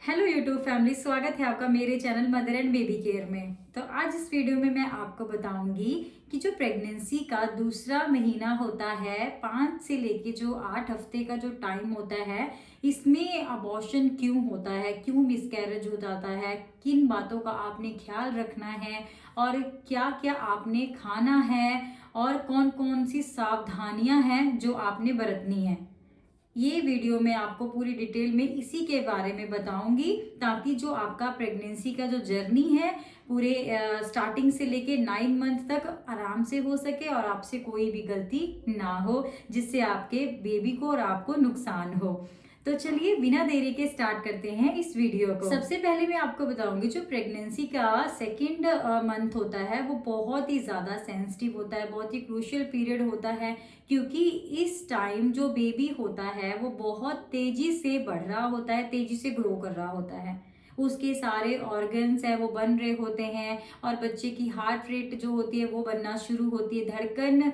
Hello YouTube family, स्वागत है आपका मेरे channel mother and baby care में। तो आज इस वीडियो में मैं आपको बताऊंगी कि जो प्रेगनेंसी का दूसरा महीना होता है, 5 से लेके जो 8 हफ्ते का जो टाइम होता है, इसमें अबॉर्शन क्यों होता है, क्यों मिसकैरेज हो जाता है, किन बातों का आपने ख्याल रखना है और क्या क्या आपने खाना है और कौन कौन सी सावधानियां हैं जो आपने बरतनी है। ये वीडियो में आपको पूरी डिटेल में इसी के बारे में बताऊंगी, ताकि जो आपका प्रेगनेंसी का जो जर्नी है पूरे स्टार्टिंग से लेके 9 मंथ तक आराम से हो सके और आपसे कोई भी गलती ना हो, जिससे आपके बेबी को और आपको नुकसान हो। तो चलिए बिना देरी के स्टार्ट करते हैं इस वीडियो को। सबसे पहले मैं आपको बताऊंगी, जो प्रेगनेंसी का सेकेंड मंथ होता है वो बहुत ही ज्यादा सेंसिटिव होता है, बहुत ही क्रूशियल पीरियड होता है, क्योंकि इस टाइम जो बेबी होता है वो बहुत तेजी से बढ़ रहा होता है, तेजी से ग्रो कर रहा होता है। उसके सारे ऑर्गन्स है वो बन रहे होते हैं और बच्चे की हार्ट रेट जो होती है वो बनना शुरू होती है, धड़कन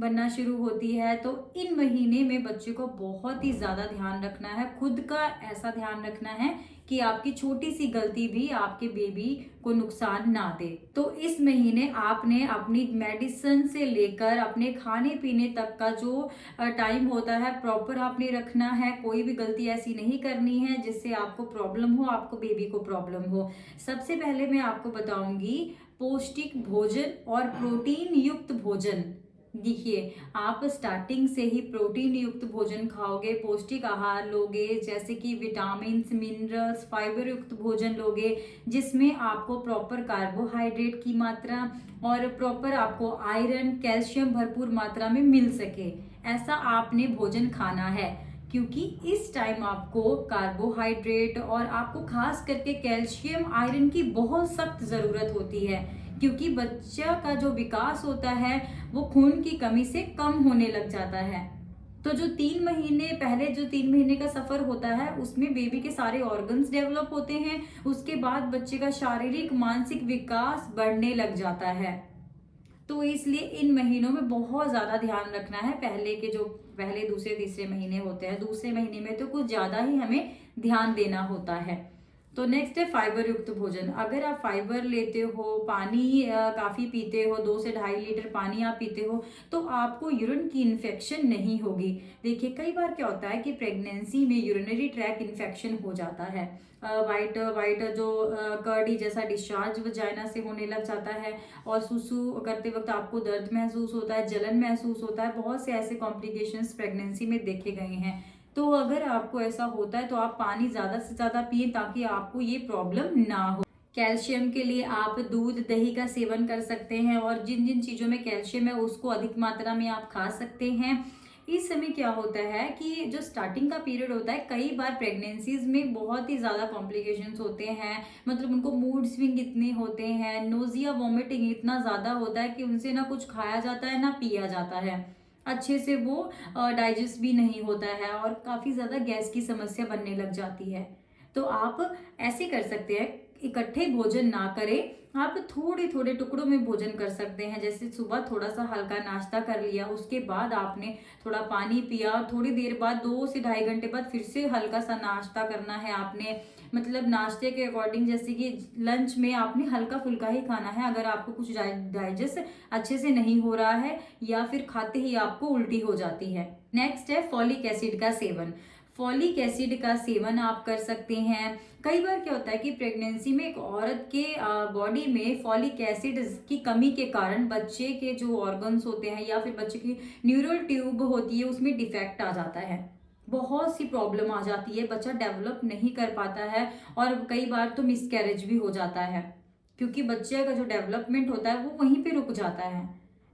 बनना शुरू होती है। तो इन महीने में बच्चे को बहुत ही ज्यादा ध्यान रखना है, खुद का ऐसा ध्यान रखना है कि आपकी छोटी सी गलती भी आपके बेबी को नुकसान ना दे। तो इस महीने आपने अपनी मेडिसिन से लेकर अपने खाने पीने तक का जो टाइम होता है प्रॉपर आपने रखना है। कोई भी गलती ऐसी नहीं करनी है जिससे आपको प्रॉब्लम हो, आपको बेबी को प्रॉब्लम हो। सबसे पहले मैं आपको बताऊंगी पौष्टिक भोजन और प्रोटीन युक्त भोजन। देखिए, आप स्टार्टिंग से ही प्रोटीन युक्त भोजन खाओगे, पौष्टिक आहार लोगे, जैसे कि विटामिन मिनरल्स फाइबर युक्त भोजन लोगे, जिसमें आपको प्रॉपर कार्बोहाइड्रेट की मात्रा और प्रॉपर आपको आयरन कैल्शियम भरपूर मात्रा में मिल सके, ऐसा आपने भोजन खाना है। क्योंकि इस टाइम आपको कार्बोहाइड्रेट और आपको खास करके कैल्शियम आयरन की बहुत सख्त जरूरत होती है, क्योंकि बच्चा का जो विकास होता है वो खून की कमी से कम होने लग जाता है। तो जो 3 महीने पहले जो 3 महीने का सफर होता है उसमें बेबी के सारे ऑर्गन्स डेवलप होते हैं, उसके बाद बच्चे का शारीरिक मानसिक विकास बढ़ने लग जाता है। तो इसलिए इन महीनों में बहुत ज्यादा ध्यान रखना है। पहले के जो पहले दूसरे तीसरे महीने होते हैं, दूसरे महीने में तो कुछ ज्यादा ही हमें ध्यान देना होता है। तो नेक्स्ट है फाइबर युक्त भोजन। अगर आप फाइबर लेते हो, पानी काफी पीते हो, 2 से 2.5 लीटर पानी आप पीते हो, तो आपको यूरिन की इन्फेक्शन नहीं होगी। देखिए, कई बार क्या होता है कि प्रेगनेंसी में यूरिनरी ट्रैक इन्फेक्शन हो जाता है, वाइट वाइट जो कर्डी जैसा डिस्चार्ज वजाइना से होने लग जाता है और सुसु करते वक्त आपको दर्द महसूस होता है, जलन महसूस होता है। बहुत से ऐसे कॉम्प्लिकेशंस प्रेगनेंसी में देखे गए हैं। तो अगर आपको ऐसा होता है तो आप पानी ज्यादा से ज्यादा पिए, ताकि आपको ये प्रॉब्लम ना हो। कैल्शियम के लिए आप दूध दही का सेवन कर सकते हैं, और जिन जिन चीजों में कैल्शियम है उसको अधिक मात्रा में आप खा सकते हैं। इस समय क्या होता है कि जो स्टार्टिंग का पीरियड होता है, कई बार प्रेगनेंसीज में बहुत ही ज्यादा कॉम्प्लिकेशंस होते हैं, मतलब उनको मूड स्विंग इतने होते हैं, नोजिया वॉमिटिंग इतना ज्यादा होता है कि उनसे ना कुछ खाया जाता है ना पिया जाता है, अच्छे से वो डाइजेस्ट भी नहीं होता है और काफी ज्यादा गैस की समस्या बनने लग जाती है। तो आप ऐसे कर सकते हैं, इकट्ठे भोजन ना करें, आप थोड़े थोड़े टुकड़ों में भोजन कर सकते हैं। जैसे सुबह थोड़ा सा हल्का नाश्ता कर लिया, उसके बाद आपने थोड़ा पानी पिया, थोड़ी देर बाद 2 से ढाई घंटे बाद फिर से हल्का सा नाश्ता करना है आपने। मतलब नाश्ते के अकॉर्डिंग, जैसे कि लंच में आपने हल्का फुल्का ही खाना है अगर आपको कुछ डाइजेस्ट अच्छे से नहीं हो रहा है या फिर खाते ही आपको उल्टी हो जाती है। नेक्स्ट है फॉलिक एसिड का सेवन। फॉलिक एसिड का सेवन आप कर सकते हैं। कई बार क्या होता है कि प्रेगनेंसी में एक औरत के बॉडी में फॉलिक एसिड की कमी के कारण बच्चे के जो ऑर्गन्स होते हैं या फिर बच्चे की न्यूरल ट्यूब होती है उसमें डिफेक्ट आ जाता है, बहुत सी प्रॉब्लम आ जाती है, बच्चा डेवलप नहीं कर पाता है और कई बार तो मिसकैरेज भी हो जाता है, क्योंकि बच्चे का जो डेवलपमेंट होता है वो वहीं पे रुक जाता है।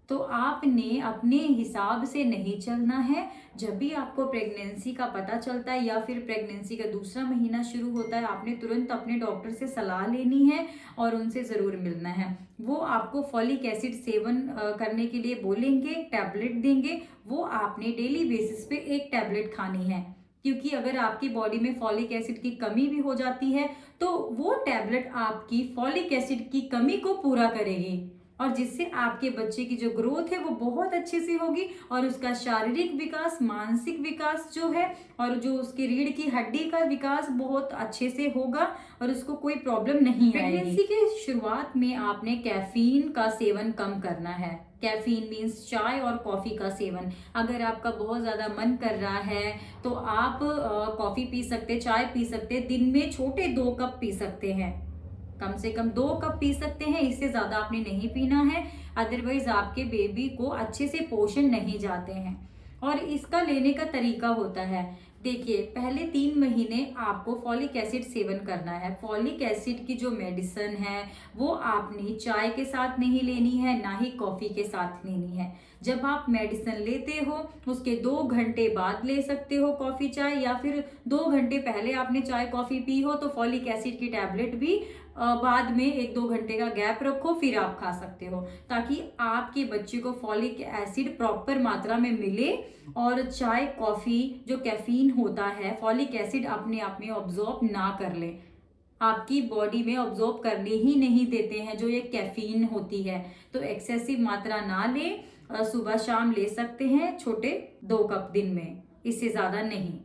तो आपने अपने हिसाब से नहीं चलना है। जब भी आपको प्रेगनेंसी का पता चलता है या फिर प्रेगनेंसी का दूसरा महीना शुरू होता है, आपने तुरंत अपने डॉक्टर से सलाह लेनी है और उनसे जरूर मिलना है। वो आपको फॉलिक एसिड सेवन करने के लिए बोलेंगे, टैबलेट देंगे, वो आपने डेली बेसिस पे एक टैबलेट खानी है। क्योंकि अगर आपकी बॉडी में फॉलिक एसिड की कमी भी हो जाती है तो वो टैबलेट आपकी फॉलिक एसिड की कमी को पूरा करेगी। और जिससे आपके बच्चे की जो ग्रोथ है वो बहुत अच्छे से होगी और उसका शारीरिक विकास, मानसिक विकास जो है और जो उसकी रीढ़ की हड्डी का विकास बहुत अच्छे से होगा और उसको कोई प्रॉब्लम नहीं आएगी। प्रेगनेंसी के शुरुआत में आपने कैफीन का सेवन कम करना है। कैफीन मीन्स चाय और कॉफ़ी का सेवन। अगर आपका बहुत ज़्यादा मन कर रहा है तो आप कॉफ़ी पी सकते, चाय पी सकते, दिन में छोटे 2 कप पी सकते हैं, कम से कम 2 कप पी सकते हैं, इससे ज़्यादा आपने नहीं पीना है। अदरवाइज आपके बेबी को अच्छे से पोषण नहीं जाते हैं। और इसका लेने का तरीका होता है, देखिए पहले 3 महीने आपको फॉलिक एसिड सेवन करना है। फॉलिक एसिड की जो मेडिसिन है वो आपने चाय के साथ नहीं लेनी है, ना ही कॉफ़ी के साथ लेनी है। जब आप मेडिसिन लेते हो उसके 2 घंटे बाद ले सकते हो कॉफ़ी चाय, या फिर 2 घंटे पहले आपने चाय कॉफ़ी पी हो तो फॉलिक एसिड की टैबलेट भी बाद में 1-2 घंटे का गैप रखो, फिर आप खा सकते हो, ताकि आपके बच्चे को फॉलिक एसिड प्रॉपर मात्रा में मिले और चाय कॉफ़ी जो कैफीन होता है फॉलिक एसिड अपने आप में ऑब्जॉर्ब ना कर ले। आपकी बॉडी में ऑब्जॉर्ब करने ही नहीं देते हैं जो ये कैफीन होती है। तो एक्सेसिव मात्रा ना ले, सुबह शाम ले सकते हैं छोटे 2 कप दिन में, इससे ज़्यादा नहीं।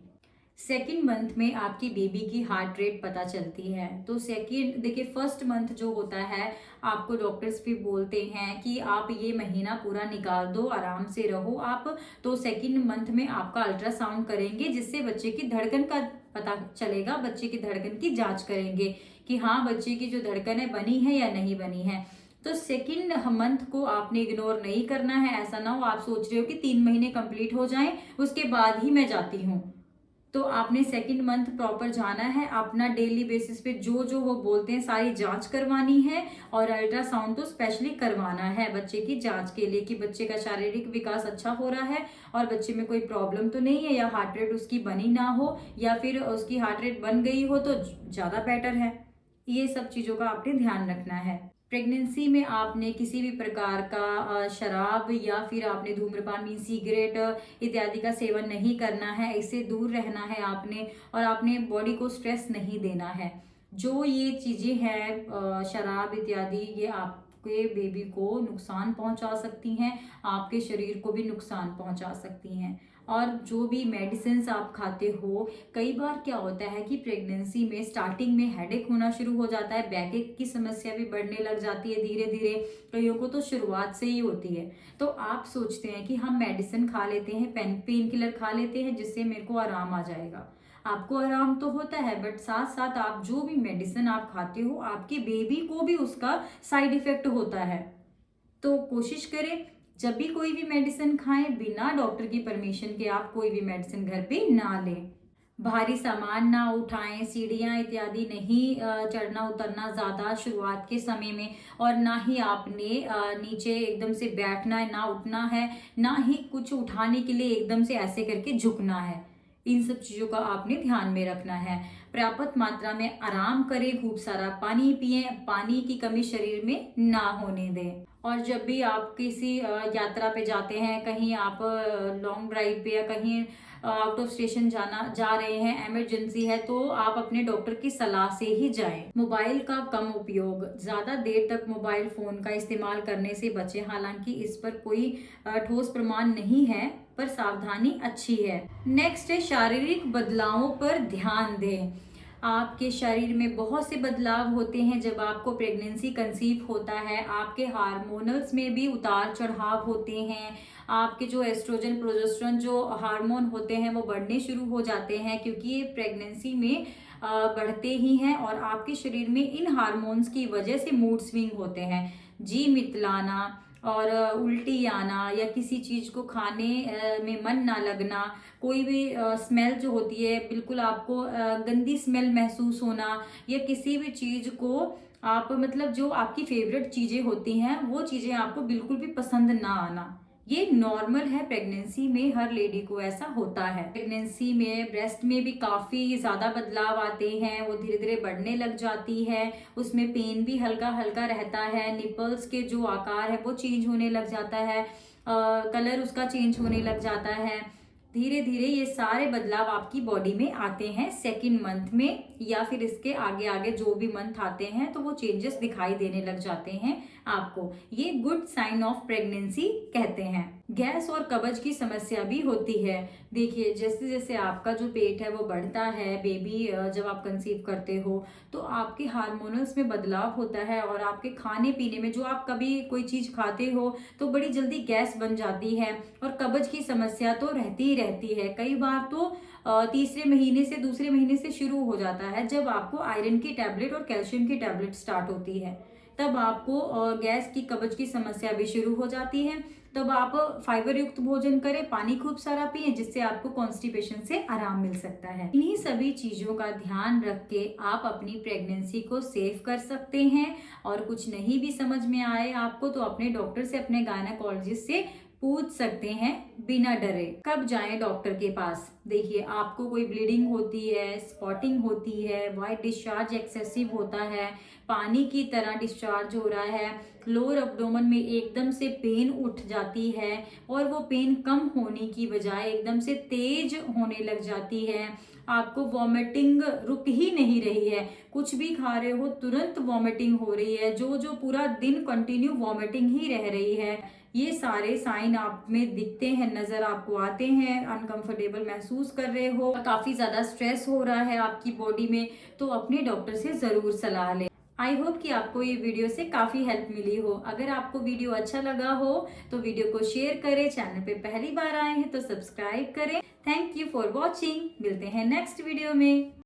सेकेंड मंथ में आपकी बेबी की हार्ट रेट पता चलती है। तो सेकेंड देखिए, फर्स्ट मंथ जो होता है आपको डॉक्टर्स भी बोलते हैं कि आप ये महीना पूरा निकाल दो, आराम से रहो आप। तो सेकेंड मंथ में आपका अल्ट्रासाउंड करेंगे जिससे बच्चे की धड़कन का पता चलेगा, बच्चे की धड़कन की जांच करेंगे कि हाँ बच्चे की जो धड़कन है बनी है या नहीं बनी है। तो सेकेंड मंथ को आपने इग्नोर नहीं करना है। ऐसा ना हो आप सोच रहे हो कि 3 महीने कंप्लीट हो जाएं उसके बाद ही मैं जाती हूँ। तो आपने सेकेंड मंथ प्रॉपर जाना है, अपना डेली बेसिस पे जो जो वो बोलते हैं सारी जांच करवानी है और अल्ट्रासाउंड तो स्पेशली करवाना है बच्चे की जांच के लिए कि बच्चे का शारीरिक विकास अच्छा हो रहा है और बच्चे में कोई प्रॉब्लम तो नहीं है, या हार्ट रेट उसकी बनी ना हो, या फिर उसकी हार्ट रेट बन गई हो तो ज़्यादा बेटर है। ये सब चीज़ों का आपने ध्यान रखना है। प्रेगनेंसी में आपने किसी भी प्रकार का शराब या फिर आपने धूम्रपान मीन सिगरेट इत्यादि का सेवन नहीं करना है, इससे दूर रहना है आपने, और आपने बॉडी को स्ट्रेस नहीं देना है। जो ये चीज़ें हैं शराब इत्यादि, ये आपके बेबी को नुकसान पहुंचा सकती हैं, आपके शरीर को भी नुकसान पहुंचा सकती हैं। और जो भी मेडिसिन आप खाते हो, कई बार क्या होता है कि प्रेगनेंसी में स्टार्टिंग में हेडेक होना शुरू हो जाता है, बैकएक की समस्या भी बढ़ने लग जाती है धीरे धीरे, कईयों को तो शुरुआत से ही होती है। तो आप सोचते हैं कि हम मेडिसिन खा लेते हैं, पेन किलर खा लेते हैं जिससे मेरे को आराम आ जाएगा। आपको आराम तो होता है बट साथ साथ आप जो भी मेडिसिन आप खाते हो आपके बेबी को भी उसका साइड इफेक्ट होता है। तो कोशिश करें जब भी कोई भी मेडिसिन खाएं बिना डॉक्टर की परमिशन के आप कोई भी मेडिसिन घर पे ना लें। भारी सामान ना उठाएं, सीढ़ियाँ इत्यादि नहीं चढ़ना उतरना ज़्यादा शुरुआत के समय में, और ना ही आपने नीचे एकदम से बैठना है, ना उठना है, ना ही कुछ उठाने के लिए एकदम से ऐसे करके झुकना है। इन सब चीज़ों का आपने ध्यान में रखना है। पर्याप्त मात्रा में आराम करें, खूब सारा पानी पिएं, पानी की कमी शरीर में ना होने दें। और जब भी आप किसी यात्रा पे जाते हैं, कहीं आप लॉन्ग ड्राइव पे या कहीं आउट ऑफ स्टेशन जा रहे हैं, इमरजेंसी है, तो आप अपने डॉक्टर की सलाह से ही जाएं। मोबाइल का कम उपयोग, ज़्यादा देर तक मोबाइल फ़ोन का इस्तेमाल करने से बचें। हालांकि इस पर कोई ठोस प्रमाण नहीं है पर सावधानी अच्छी है। नेक्स्ट है शारीरिक बदलावों पर ध्यान दें। आपके शरीर में बहुत से बदलाव होते हैं जब आपको प्रेगनेंसी कंसीव होता है। आपके हार्मोनल्स में भी उतार चढ़ाव होते हैं। आपके जो एस्ट्रोजन प्रोजेस्टेरोन जो हार्मोन होते हैं वो बढ़ने शुरू हो जाते हैं, क्योंकि ये प्रेगनेंसी में बढ़ते ही हैं और आपके शरीर में इन हार्मोन्स की वजह से मूड स्विंग होते हैं। जी मितलाना और उल्टी आना, या किसी चीज़ को खाने में मन ना लगना, कोई भी स्मेल जो होती है बिल्कुल आपको गंदी स्मेल महसूस होना, या किसी भी चीज़ को आप मतलब जो आपकी फेवरेट चीज़ें होती हैं वो चीज़ें आपको बिल्कुल भी पसंद ना आना, ये नॉर्मल है। प्रेगनेंसी में हर लेडी को ऐसा होता है। प्रेगनेंसी में ब्रेस्ट में भी काफ़ी ज़्यादा बदलाव आते हैं, वो धीरे धीरे बढ़ने लग जाती है, उसमें पेन भी हल्का हल्का रहता है, निपल्स के जो आकार है वो चेंज होने लग जाता है, कलर उसका चेंज होने लग जाता है, धीरे धीरे ये सारे बदलाव आपकी बॉडी में आते हैं सेकंड मंथ में, या फिर इसके आगे आगे जो भी मंथ आते हैं तो वो चेंजेस दिखाई देने लग जाते हैं आपको। ये गुड साइन ऑफ प्रेगनेंसी कहते हैं। गैस और कब्ज की समस्या भी होती है। देखिए, जैसे जैसे आपका जो पेट है वो बढ़ता है, बेबी जब आप कंसीव करते हो तो आपके हार्मोनल्स में बदलाव होता है, और आपके खाने पीने में जो आप कभी कोई चीज खाते हो तो बड़ी जल्दी गैस बन जाती है, और कब्ज की समस्या तो रहती ही रहती है। कई बार तो तीसरे महीने से, दूसरे महीने से शुरू हो जाता है, जब आपको आयरन की टैबलेट और कैल्शियम की टैबलेट स्टार्ट होती है, तब आपको गैस की, कब्ज की समस्या भी शुरू हो जाती है। तब आप फाइबर युक्त भोजन करें, पानी खूब सारा पिए, जिससे आपको कॉन्स्टिपेशन से आराम मिल सकता है। इन्हीं सभी चीजों का ध्यान रख के आप अपनी प्रेगनेंसी को सेव कर सकते हैं। और कुछ नहीं भी समझ में आए आपको तो अपने डॉक्टर से, अपने गायनेकोलॉजिस्ट से पूछ सकते हैं बिना डरे। कब जाएं डॉक्टर के पास? देखिए, आपको कोई ब्लीडिंग होती है, स्पॉटिंग होती है, वाइट डिस्चार्ज एक्सेसिव होता है, पानी की तरह डिस्चार्ज हो रहा है, लोअर एब्डोमेन में एकदम से पेन उठ जाती है, और वो पेन कम होने की बजाय एकदम से तेज होने लग जाती है, आपको वॉमिटिंग रुक ही नहीं रही है, कुछ भी खा रहे हो तुरंत वॉमिटिंग हो रही है, जो पूरा दिन कंटिन्यू वॉमिटिंग ही रह रही है, ये सारे साइन आप में दिखते हैं, नजर आपको आते हैं, अनकंफर्टेबल महसूस कर रहे हो, काफी ज्यादा स्ट्रेस हो रहा है आपकी बॉडी में, तो अपने डॉक्टर से जरूर सलाह लें। आई होप कि आपको ये वीडियो से काफी हेल्प मिली हो। अगर आपको वीडियो अच्छा लगा हो तो वीडियो को शेयर करें, चैनल पे पहली बार आए हैं तो सब्सक्राइब करें। Thank you for watching. मिलते हैं नेक्स्ट वीडियो में।